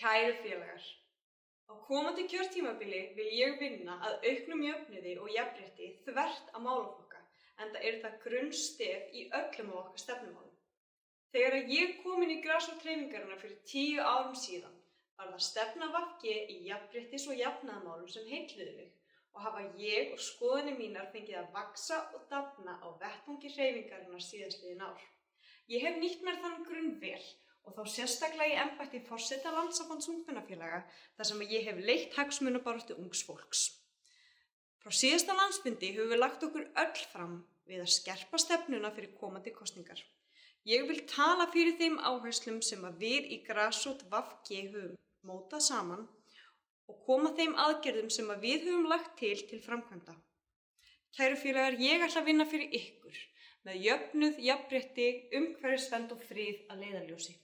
Kæru félagar, á komandi kjörtímabili vil ég vinna að auknum jöfnuði og jafnrétti þvert á málaflokka, enda það grunnstef í öllum af okkar stefnumálum. Þegar ég kom inn í grasrótarhreyfingarinnar fyrir 10 árum síðan, var það stefna VG í jafnréttis- og jafnaðarmálum sem heilluðu mig og hafa ég og skoðanir mínar fengið að vaxa og dafna á vettvangi hreyfingarinnar síðastliðin ár. Ég hef nýtt mér þann grunn vel og þá sérstaklega í embætti forseta Landssambands ungmennafélaga þar sem ég hef leitt hagsmunabaráttu ungs fólks. Frá síðasta landsfundi höfum við lagt okkur öll fram við að skerpa stefnuna fyrir komandi kosningar. Ég vil tala fyrir þeim áherslum sem við í grasrót VG höfum mótað saman og koma þeim aðgerðum sem við höfum lagt til framkvæmda. Kæru félagar, ég ætla að vinna fyrir ykkur með jöfnuð, jafnrétti, umhverfisvernd og frið að leiðarljósi.